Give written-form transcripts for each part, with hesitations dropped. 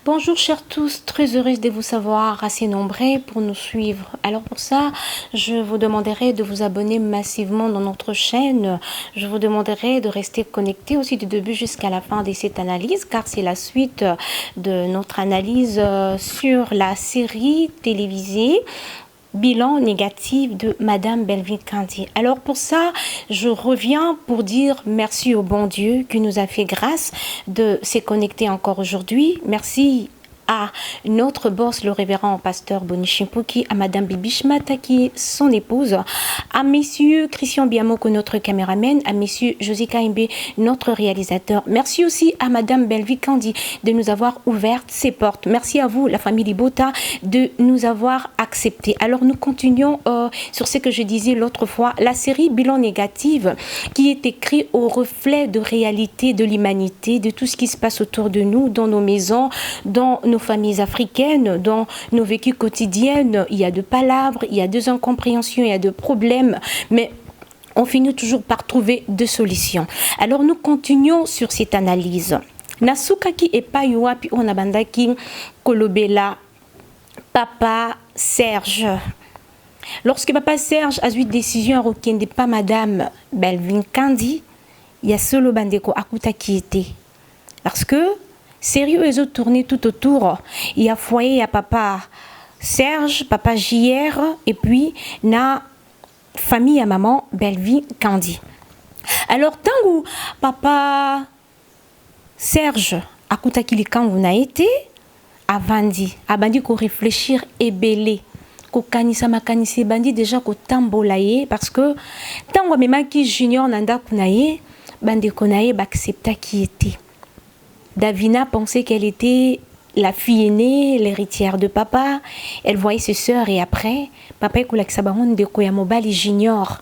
Bonjour chers tous, très heureuse de vous savoir assez nombreux pour nous suivre. Alors pour ça, je vous demanderai de vous abonner massivement dans notre chaîne. Je vous demanderai de rester connecté aussi du début jusqu'à la fin de cette analyse car c'est la suite de notre analyse sur la série télévisée Bilan négatif de Madame Belvin Kandi. Alors pour ça, je reviens pour dire merci au bon Dieu qui nous a fait grâce de se connecter encore aujourd'hui. Merci à notre boss, le révérend pasteur Bonichimpoki, à Madame Bibishmata qui est son épouse, à Monsieur Christian Biamoko, notre caméraman, à Monsieur José Kaimbe, notre réalisateur. Merci aussi à Madame Belvin Kandi de nous avoir ouvert ses portes. Merci à vous, la famille Libota, de nous avoir accepté. Alors nous continuons sur ce que je disais l'autre fois, la série Bilan négatif qui est écrit au reflet de réalité de l'humanité, de tout ce qui se passe autour de nous, dans nos maisons, dans nos familles africaines, dans nos vécus quotidiens. Il y a de palabres, il y a de incompréhensions, il y a de problèmes, mais on finit toujours par trouver des solutions. Alors nous continuons sur cette analyse. Nasukaki epai wapi onabandaki kolobela Papa Serge. Lorsque Papa Serge a eu décision à rekende pas Madame Belvin Kandi, il y a solo bandeko akuta qui était. Parce que sérieux, ils ont tourné tout autour. Il y a foyer, il y a Papa Serge, Papa JR, et puis na famille à maman Belvin Kandi. Alors tant que Papa Serge akuta qui quand vous n'a été abandi ko réfléchir et belé ko kanisa makanisi bandi déjà ko tambolaye parce que tango mema ki junior nanda kunaye bandi konaye accepta qui était. Davina pensait qu'elle était la fille aînée, l'héritière de papa. Elle voyait ses sœurs et après, papa Koulaksabaron de Koyamobali junior.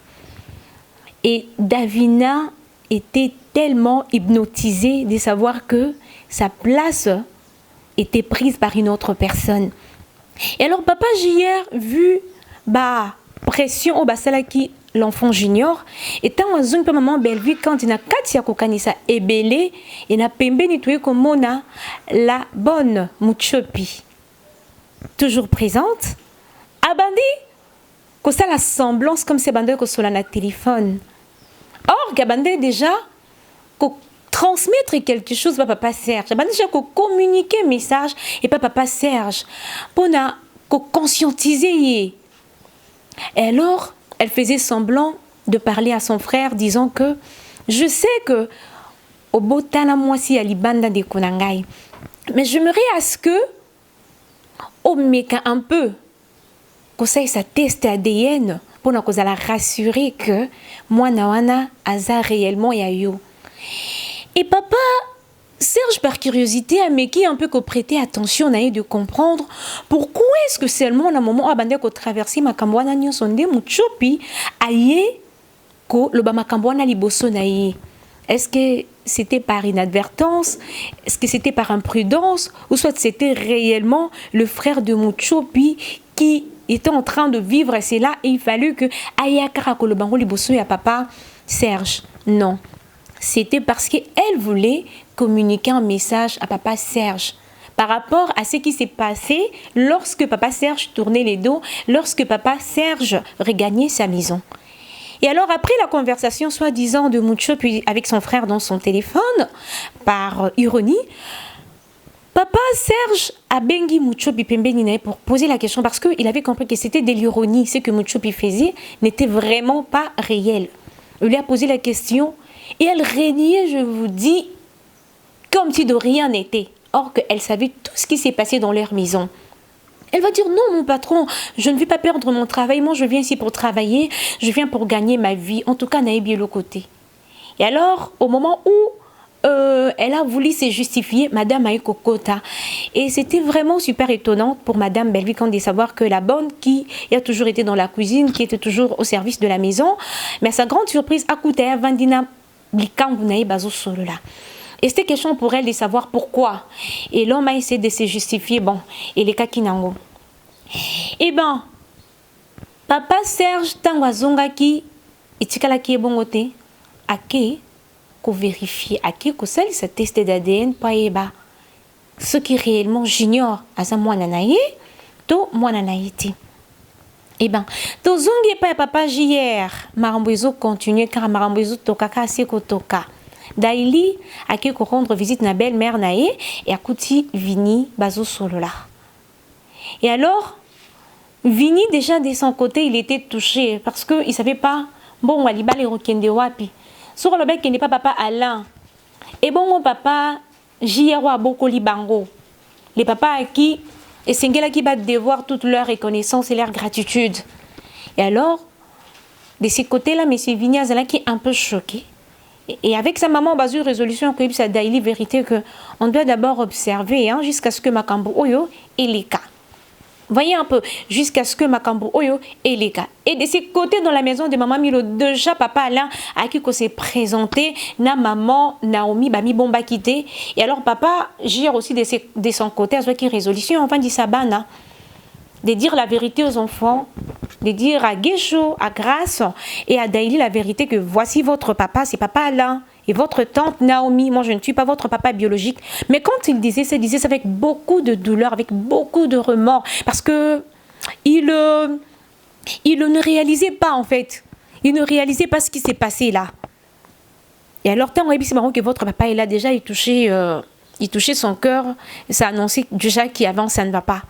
Et Davina était tellement hypnotisée de savoir que sa place était prise par une autre personne. Et alors papa JR vu pression au basalaki l'enfant junior étant en zone maman Belvin quand il a katia kokanisa ebele et na pembe nettoyé comme mona la bonne Muchopi toujours présente abandi que ça la semblance comme c'est bandé que sur la téléphone. Or gabandé déjà ko transmettre quelque chose à papa Serge abandi déjà ko communiquer message et pas papa Serge pour na ko conscientiser. Et alors elle faisait semblant de parler à son frère, disant que je sais que au botana moi si à libanda de konangai, mais j'aimerais à ce que au meka un peu que ça teste ADN pour nous la rassurer que moi nawana aza réellement yayo. Et papa Serge, par curiosité, a meki un peu qu'on prêtait attention, on a eu de comprendre pourquoi est-ce que seulement le moment où abandé qu'on traversé ma cambouana nyon sonde muchopi aye ko le ba ma cambouana liboso naye. Est-ce que c'était par inadvertance, est-ce que c'était par imprudence, ou soit c'était réellement le frère de Muchopi qui était en train de vivre et c'est là et il fallut que aye akara ko le bango liboso ya papa Serge. Non. C'était parce qu'elle voulait communiquer un message à papa Serge par rapport à ce qui s'est passé lorsque papa Serge tournait les dos, lorsque papa Serge regagnait sa maison. Et alors après la conversation soi-disant de Muchopi avec son frère dans son téléphone, par ironie, papa Serge a bengi Muchopi Pembenine pour poser la question parce qu'il avait compris que c'était de l'ironie, ce que Muchopi faisait n'était vraiment pas réel. Il lui a posé la question et elle régnait, je vous dis, comme si de rien n'était. Or qu'elle savait tout ce qui s'est passé dans leur maison. Elle va dire non mon patron, je ne vais pas perdre mon travail, moi je viens ici pour travailler, je viens pour gagner ma vie, en tout cas n'a bien le côté. Et alors au moment où elle a voulu se justifier, Madame Aïko Kota. Et c'était vraiment super étonnant pour Madame Belvin de savoir que la bonne qui a toujours été dans la cuisine, qui était toujours au service de la maison, mais à sa grande surprise, Akuta Vandina Blikangunaï Bazo Solola. Et c'était question pour elle de savoir pourquoi. Et l'homme a essayé de se justifier, bon, et les kakinango. Eh ben, papa Serge Tangwazongaki, itikalaki bongote, ake, ko vérifier, ake, ko sali sa test d'ADN, pa eba. ce qui réellement j'ignore à sa moi nanaye to moi nanaïti. Eh ben, tozongi pa papa JR, maramboizo continue car maramboizo toka seko toka. Daily ake ko rendre visite na belle-mère nae et akuti Vini bazo solo là. Et alors Vini déjà de son côté, il était touché parce que il savait pas bon waliba les rokende wapi. Sur le bec qui n'est pas papa Alain. Et bon mon papa JR wa bokoli bango. Les papas à qui et c'est qui va devoir toute leur reconnaissance et leur gratitude. Et alors, de ces côtés-là, M. Vini Azala qui est un peu choqué. Et avec sa maman, on a eu résolution que ça daily vérité que on doit d'abord observer hein, jusqu'à ce que Makambo Oyo ait les cas. Voyez un peu, jusqu'à ce que Makambo Oyo ait les cas. Et de ces côtés, dans la maison de maman Milo, déjà papa Alain à qui qu'on s'est présenté, na maman Naomi Bami Bomba quitté. Et alors papa gère aussi de son côté à ce qui résolution, enfin dit Sabana, de dire la vérité aux enfants, de dire à Guécho, à Grâce et à Daily la vérité que voici votre papa, c'est papa Alain. Et votre tante Naomi, moi je ne suis pas votre papa biologique. Mais quand il disait ça avec beaucoup de douleur, avec beaucoup de remords. Parce que il ne réalisait pas en fait. Il ne réalisait pas ce qui s'est passé là. Et alors, tant c'est marrant que votre papa est là déjà, il touchait son cœur. Ça annonçait déjà qu'avant ça ne va pas.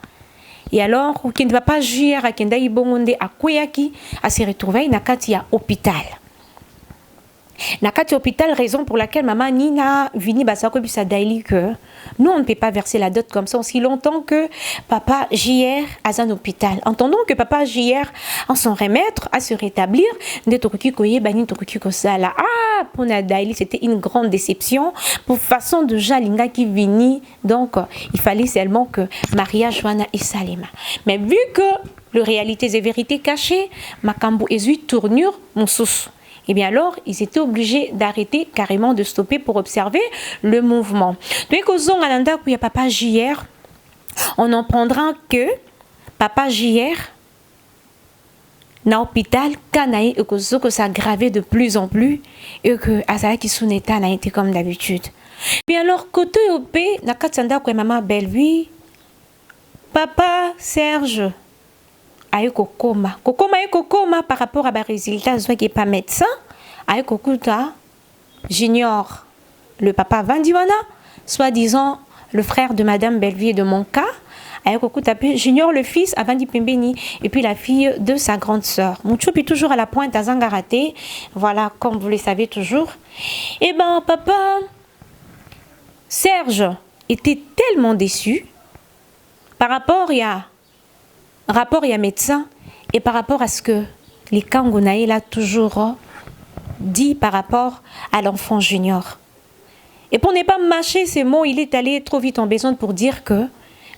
Et alors, qui ne va pas juger à Kenda Ibongonde à Koyaki, à se retrouver à Nakatia hôpital. Nakati hôpital, raison pour laquelle maman Nina Vini Basako bisa daily que nous on ne peut pas verser la dot comme ça aussi longtemps que papa JR à un hôpital. Entendons que papa JR en son remettre à se rétablir, de tokuki koye bani tokuki kosala. Ah pour na daily c'était une grande déception pour façon de Jalinga qui Vini donc il fallait seulement que Maria Joana et Salema. Mais vu que le réalité et vérité cachée, Makambo ezui tournure mon sous. Et bien alors, ils étaient obligés d'arrêter carrément, de stopper pour observer le mouvement. Donc, au Zong Ananda, où il y a papa JR, on en prendra que papa JR, dans l'hôpital, Kanaï, et que ça s'aggravait de plus en plus, et que Azaki Suneta n'a été comme d'habitude. Puis alors, côté OP, na Katsanda, où maman Bellevue, papa Serge, ayo kokoma par rapport à ba résultat soit qui est pas médecin ayo kokuta junior le papa Vandiwana soi-disant le frère de madame Bellevue et de mon cas ayo kokuta junior le fils à Vandi Pembeni et puis la fille de sa grande sœur Mouchoupi toujours à la pointe à Zangaraté voilà comme vous le savez toujours. Et ben papa Serge était tellement déçu par rapport à médecin et par rapport à ce que les Kangonaï a toujours dit par rapport à l'enfant junior. Et pour ne pas mâcher ces mots, il est allé trop vite en besoin pour dire que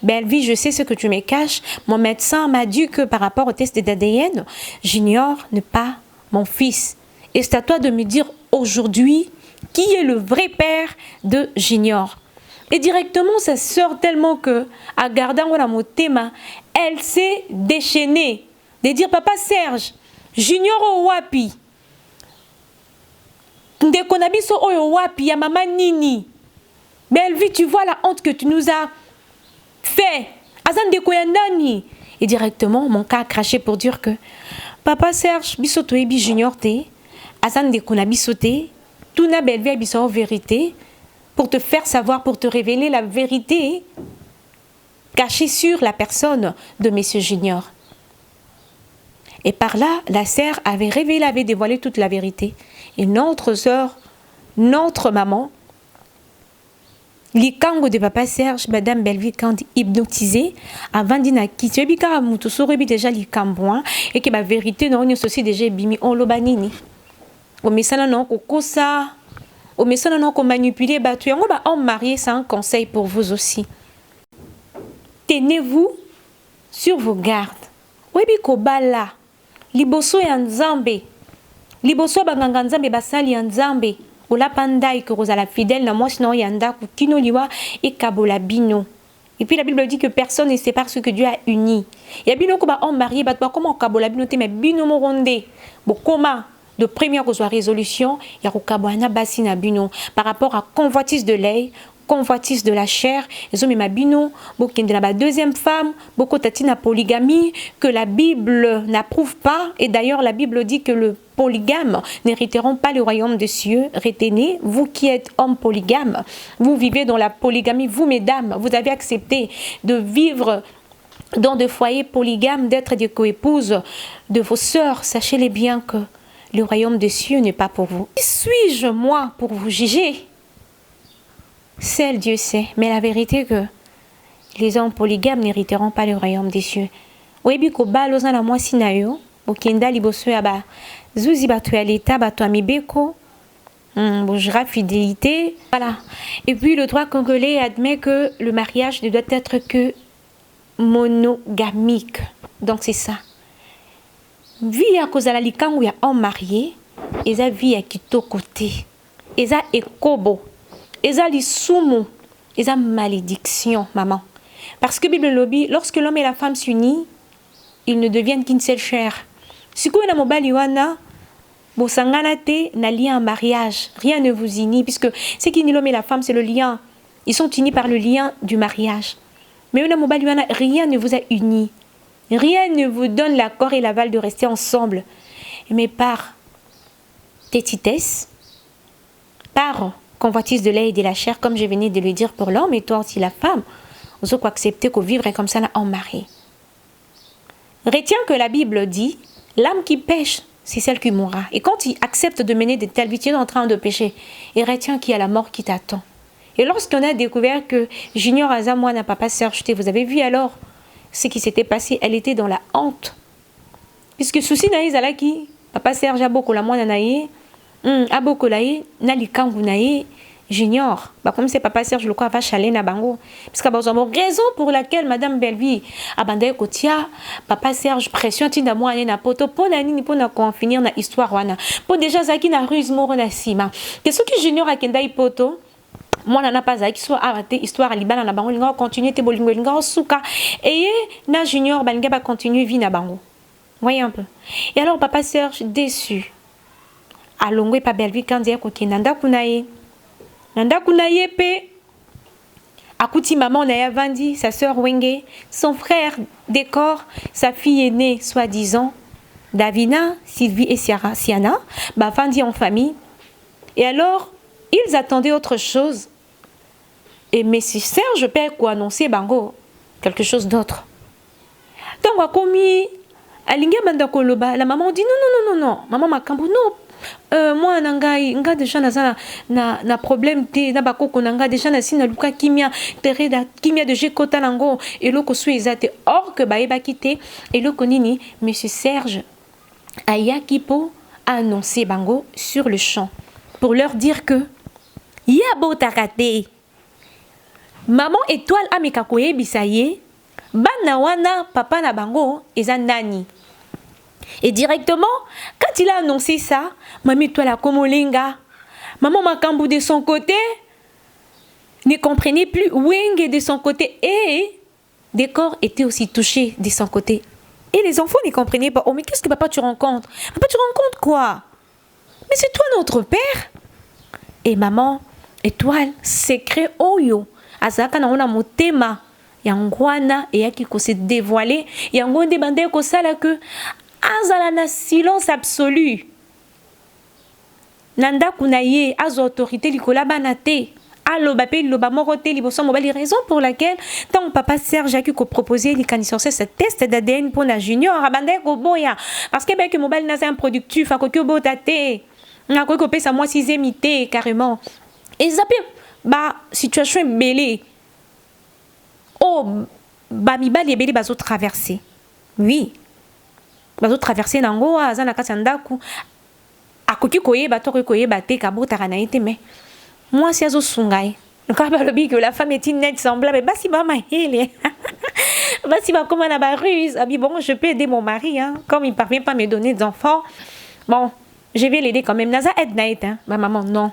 Bellevue, je sais ce que tu me caches. Mon médecin m'a dit que par rapport au test d'ADN, Junior n'est pas mon fils. Et c'est à toi de me dire aujourd'hui qui est le vrai père de Junior. Et directement, ça sort tellement que, à gardant la motema, elle s'est déchaînée. De dire, papa Serge, Junior au wapi. Ndekonabiso au wapi, ya maman Nini. Bellevue, tu vois la honte que tu nous as fait. Azan Dekoyandani. Et directement, mon cas a craché pour dire que, papa Serge, bisoto ebi Junior te, Azan Dekonabiso te, tout na Bellevue biso en vérité, pour te faire savoir, pour te révéler la vérité cachée sur la personne de Monsieur Junior. Et par là, la sœur avait révélé, avait dévoilé toute la vérité. Et notre sœur, notre maman, l'ikango de papa Serge, madame Bellevue, quand hypnotisée, avant d'ina quitter, bika mutu sorebi déjà l'ikamboin, et que la vérité, non, on aussi déjà bimi, on l'obanini. Au messana non, kokosa. Au message non qu'on manipule battu en marié c'est un conseil pour vous aussi. Tenez-vous sur vos gardes. Webi kobala liboso ya nzambe liboso banganga nzambe basali ya nzambe ola pandai que rozala fidèle na moi sinon yanda ku kino liwa et kabola bino. Et puis la Bible dit que personne ne sépare ce que Dieu a uni. Ya bino ko ba en marié batwa comment kabola bino te mais bino moronde bokoma de première résolution, il y a par rapport à convoitise de l'œil, convoitise de la chair, ezomema bino, bokende na ba deuxième femme, bokotati na polygamie que la Bible n'approuve pas, et d'ailleurs la Bible dit que le polygame n'hériteront pas le royaume des cieux. Retenez, vous qui êtes hommes polygames, vous vivez dans la polygamie, vous mesdames, vous avez accepté de vivre dans des foyers polygames, d'être des coépouses de vos sœurs. Sachez-les bien que le royaume des cieux n'est pas pour vous. Qui suis-je, moi, pour vous juger? Seul Dieu sait. Mais la vérité est que les hommes polygames n'hériteront pas le royaume des cieux. Oyebi ko baloza na mwasi na yo, okenda liboso ya ba zuzi bato ya l'État, bato ya mibeko, bonjour, fidélité, voilà. Et puis le droit congolais admet que le mariage ne doit être que monogamique. Donc c'est ça. Vie ya kozala likangu ya homme marié, eza vie ya kitoko te. Eza ekobo. Eza lisumu. Eza malédiction, maman. Parce que Bible lobby, lorsque l'homme et la femme s'unissent, ils ne deviennent qu'une seule chair. Sikoyo na mobali wana, bosangana te na lien en mariage. Rien ne vous unit, puisque ce qui unit l'homme et la femme, c'est le lien. Ils sont unis par le lien du mariage. Mais na mobali wana, rien ne vous a unis. Rien ne vous donne l'accord et l'aval de rester ensemble. Mais par tétitesse, par convoitise de l'air et de la chair, comme je venais de le dire pour l'homme, et toi aussi la femme, vous avez accepté que vivre comme ça en mari. Retiens que la Bible dit, l'âme qui pêche, c'est celle qui mourra. Et quand tu acceptes de mener de telles vies, tu es en train de pécher. Et retiens qu'il y a la mort qui t'attend. Et lorsqu'on a découvert que Junior Azamwa n'a pas Serge, vous avez vu alors ce qui s'était passé, elle était dans la honte. Puisque souci naïs alaki, papa Serge a beaucoup la moine naïe, a beaucoup laïe, na likangu naïe, Junior. Bah comme c'est papa Serge le quoi va chaler na bango. Parce que bah raison pour laquelle madame Belleville a bandé kotia, papa Serge pression tinda moi na poto pour na nini pour na finir na histoire wana. Pour déjà zaki na ruse moro na sima. Que ce qui Junior a kenda poto moi n'a pas qui soit arrêté histoire à Liban na bango linga continuer te bolingo linga suka et na Junior balinga ba continuer vie na bango. Voyez un peu. Et alors papa Serge déçu. Alongwe pa Belleville quand dire ko kinanda kunaye. Nanda kunaye pe akuti maman na Vandi, sa sœur Wenge, son frère Décor, sa fille aînée soi-disant Davina, Sylvie et Siana, bah Vandi en famille. Et alors ils attendaient autre chose. Et mais si Serge Père quoi annoncer bango quelque chose d'autre. Donc à commis alinga banda koloba, la maman dit non, maman makambo non. Moi nga déjà na problème te na bakoko nanga déjà na sina luka kimia tereda kimia de jekota nango et loko sou ezate or que baeba quitté et loko nini monsieur Serge Ayakipo a annoncé bango sur le champ pour leur dire que Yabo takate. Maman étoile amekakoye bisaye. Bana wana papa na bango eza nani. Et directement, quand il a annoncé ça, Mamie étoile a komolenga. Maman Makambu de son côté ne comprenait plus. Wenge de son côté et Décor était aussi touché de son côté. Et les enfants ne comprenaient pas. Oh mais qu'est-ce que papa tu rencontres? Papa tu rencontres quoi? Mais c'est toi notre père. Et maman étoile secret oyo azaka na ona motema yangwana et yaki ko se dévoiler yangonde bande ko sala que azala na silence absolu nanda kunaye az autorité likola banate aloba pe loba morote liboso mobali raison pour laquelle tant papa Serge a ko proposer les candidatures ce test d'ADN pour la junior abande ko boya parce que ben que mobali na un productif akoko botate na ko pesa moi 6e imité carrément. Et ça peut, bah, situation belée. Oh, bah, mibali belé bazo traverser. Oui. Bazo traverser nango, azana kasandaku. Akoki koye, bato koye, bate, kabo, taranaïte, mais. Moi, si azo sungai. Le cas balobi que la femme est inette, semblable, bah, si maman est, bah, si ma comment la ruse, ah, bon, je peux aider mon mari, hein, comme il parvient pas à me donner d'enfants. Bon, je vais l'aider quand même. Naza aide naïte, hein, ma maman, non.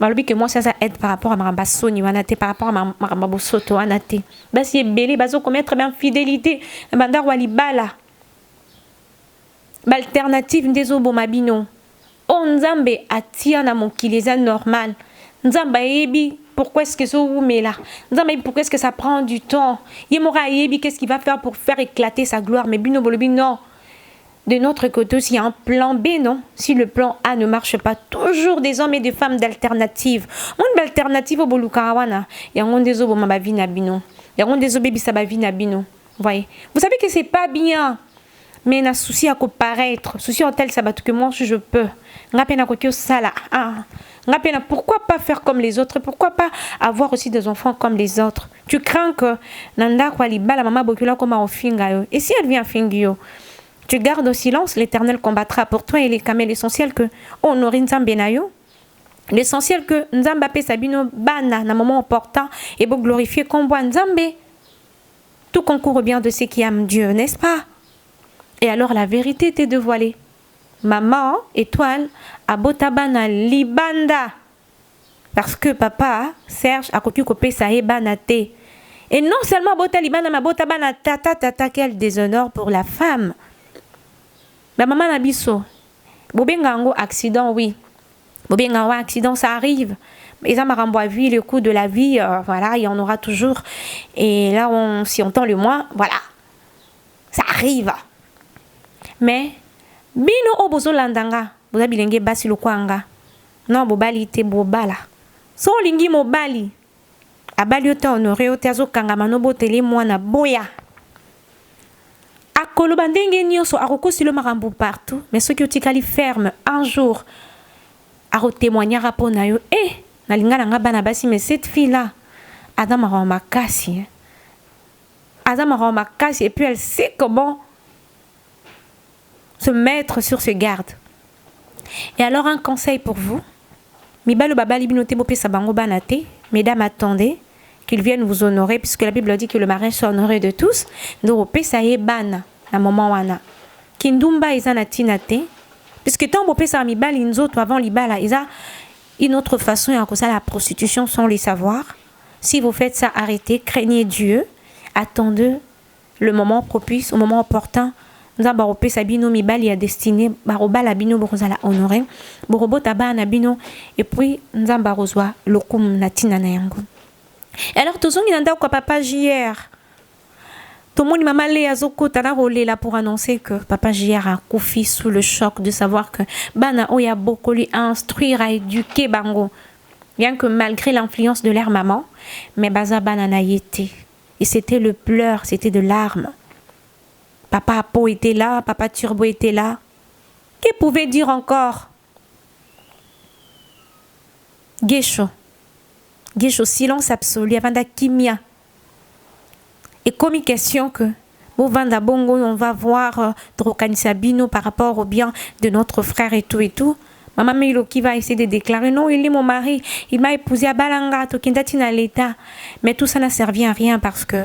Malobi que moi ça aide par rapport à ma bassoni wanate par rapport à ma bosoto wanate basi belé bazo commettre bien fidélité banda wali bala alternative ndezo bomabino on nzambe atia na mokili eza normal nzambe yebi pourquoi est-ce que ça vous met là? Pourquoi est-ce que ça prend du temps? Qu'est-ce qu'il va faire pour faire éclater sa gloire? Mais bino bolobi, non. De notre côté aussi, il y a un plan B, non? Si le plan A ne marche pas, toujours des hommes et des femmes d'alternative. Une alternative au bolukawana. Il y a des hommes qui bino. Il y a des hommes qui bino. Voyez. Vous savez que c'est pas bien. Mais na souci à paraître. Souci en tel sabat que moi je peux. Pourquoi pas faire comme les autres? Pourquoi pas avoir aussi des enfants comme les autres? Tu crains que nanda kwa libala mama bokula koma ofinga yo. Et si elle vient fingio? Tu gardes au silence, l'Éternel combattra pour toi. Et l'essentiel que honorer Nzambe na yo. L'essentiel que Nzamba pe sabino bana na moment opportun et pour glorifier combo Nzambe. Tout concourt au bien de ceux qui aiment Dieu, n'est-ce pas? Et alors la vérité était dévoilée. Maman, étoile, abotabana libanda. Parce que papa, Serge, a cocu copé sa ebanate. Et non seulement abota libanda, mais abotabana tata, quel déshonneur pour la femme. Ma maman nabiso. Bobengango accident, oui. Bobengango accident, ça arrive. Et ça m'a renvoyé le coup de la vie, voilà, il y en aura toujours. Et là, si on tend le moins, voilà. Ça arrive. Mais, bino obozo landanga, boza bilenge basi lokwanga. Non, bobali te bobala. So lingi mobali. Abali ota honoré ota zo kangama no botele mwana boya. Akolo bandenge nyonso akoko silo marambo partout, mais ceux qui otikali ferme un jour a témoigner rapport na yo na lingala nga bana basi, mais cette fille là Adam a makasi. Adam a makasi et puis elle sait comment se mettre sur ses gardes. Et alors un conseil pour vous. Mibalo babali binote bopé sabango banate, mesdames attendez qu'ils viennent vous honorer, puisque la Bible dit que le mariage soit honoré de tous. Donc ça y est ban na moment wana. Kindumba izana tinate, puisque tant bopé sa mibali nzoto avant libala isa une autre façon et encore ça la prostitution sans les savoir. Si vous faites ça, arrêtez, craignez Dieu, attendez le moment propice, au moment opportun. Nous avons sabino mibali a destiné baroba la bino borozala honoré, borobo taba na bino et puis nous avons barozwa lokum natina na yango. Et alors tous on nanda quoi papa JR. Tout le monde m'a malé à Zoko tana rolé là pour annoncer que papa JR a coufi sous le choc de savoir que bana oya beaucoup lui instruire à éduquer bango. Bien que malgré l'influence de leur maman, mais baza banana y était. Et c'était le pleur, c'était de larmes. Papa Apo était là, papa Turbo était là. Qu'est-ce qu'il pouvait dire encore? Gesho, silence absolu, avant de kimia. Et comme une question que, bon, Vanda Bongo, on va voir Drokani Sabino par rapport au bien de notre frère et tout. Maman Milo qui va essayer de déclarer, non, il est mon mari, il m'a épousé à Balanga, Tokindatina l'État. Mais tout ça n'a servi à rien parce que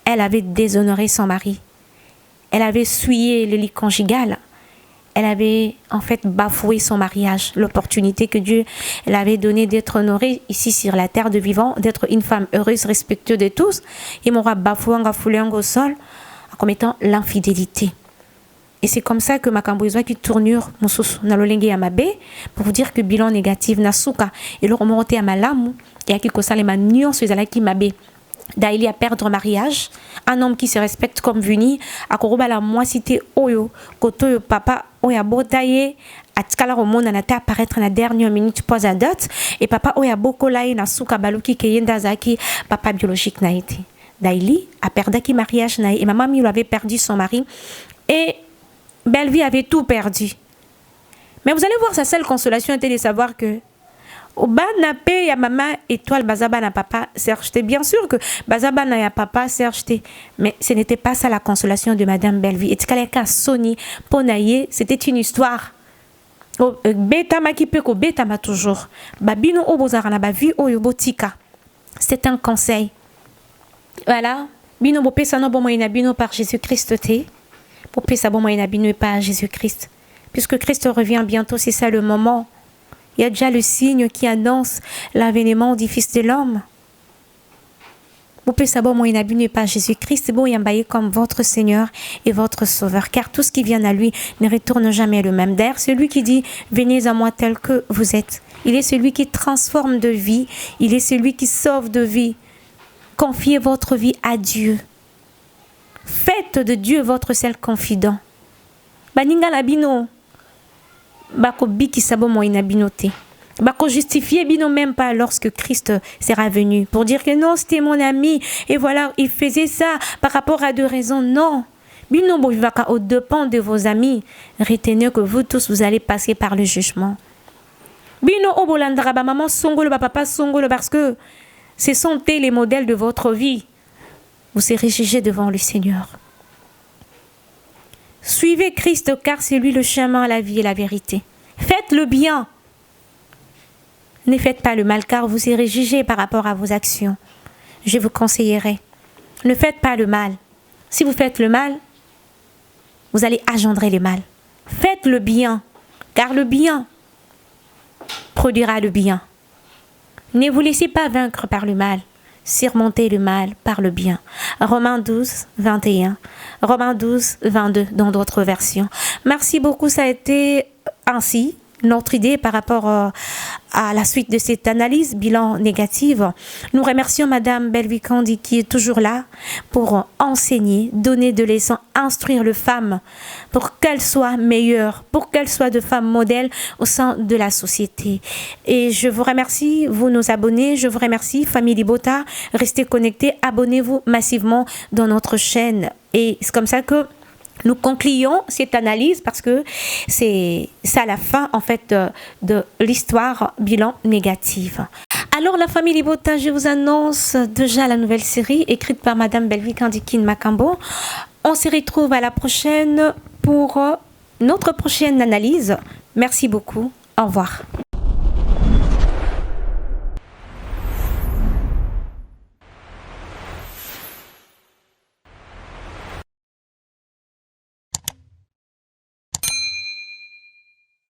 elle avait déshonoré son mari. Elle avait souillé le lit conjugal. Elle avait en fait bafoué son mariage, l'opportunité que Dieu l'avait donnée d'être honorée ici sur la terre de vivant, d'être une femme heureuse, respectueuse de tous. Il m'aura bafoué, foulé au sol, comme étant l'infidélité. Et c'est comme ça que Makamboizwa qui tournure na lolenge ya mabe pour vous dire que bilan négatif na suka et le remonter à malamu et à qui kosale ma nuance ezala ki mabe. Daili à perdre mariage, un homme qui se respecte comme vuni, à koroba la moissité oyo, koto papa oya botaye, à tkala romona na te apparaître na dernière minute pose à date, et papa oya bokolaye na suka baluki keyenda zaki, papa biologique na été. Daili a perdu qui mariage na et maman lui avait perdu son mari, et Belle-Vie avait tout perdu. Mais vous allez voir, sa seule consolation était de savoir que au bas na paix ya maman étoile bazaba na papa Serge. Bien sûr que bazaba na ya papa Serge, mais ce n'était pas ça la consolation de madame Belle-Vie. Et tkaleka Sony Ponaye, c'était une histoire. Beta ma qui peut ko beta ma toujours. Babino obozara na ba vie oyobotika. C'est un conseil. Voilà, bino bo pesa no bo moyena bino par Jésus-Christ té. Bo pesa bo moyena bino par Jésus-Christ. Puisque Christ revient bientôt, c'est ça le moment. Il y a déjà le signe qui annonce l'avènement du Fils de l'homme. Vous pouvez savoir, moi, il pas Jésus-Christ, bon, il comme votre Seigneur et votre Sauveur, car tout ce qui vient à lui ne retourne jamais le même. D'ailleurs, celui qui dit, venez à moi tel que vous êtes. Il est celui qui transforme de vie. Il est celui qui sauve de vie. Confiez votre vie à Dieu. Faites de Dieu votre seul confident. Baninga labino. Bako biki sabo mo inabinote. Bako justifier bino même pas lorsque Christ sera venu. Pour dire que non, c'était mon ami. Et voilà, il faisait ça par rapport à deux raisons. Non. Bino bo vivaka au dépend de vos amis. Retenez que vous tous, vous allez passer par le jugement. Bino obolandra ba maman songolo ba papa songolo parce que ce sont les modèles de votre vie. Vous serez jugé devant le Seigneur. Suivez Christ car c'est lui le chemin, la vie et la vérité. Faites le bien. Ne faites pas le mal car vous serez jugé par rapport à vos actions. Je vous conseillerais. Ne faites pas le mal. Si vous faites le mal, vous allez engendrer le mal. Faites le bien car le bien produira le bien. Ne vous laissez pas vaincre par le mal. Surmontez le mal par le bien. Romains 12, 21. Romains 12, 22 dans d'autres versions. Merci beaucoup, ça a été ainsi notre idée par rapport à la suite de cette analyse bilan négative. Nous remercions Madame Belvicandi qui est toujours là pour enseigner, donner de leçons, instruire les femmes pour qu'elles soient meilleures, pour qu'elles soient de femmes modèles au sein de la société. Et je vous remercie, vous nous abonnez, je vous remercie, Famille Libota, restez connectés, abonnez-vous massivement dans notre chaîne. Et c'est comme ça que nous concluons cette analyse parce que c'est ça la fin en fait de l'histoire bilan négative. Alors la famille Libota, je vous annonce déjà la nouvelle série écrite par Madame Belvicandi Makambo. On se retrouve à la prochaine pour notre prochaine analyse. Merci beaucoup. Au revoir.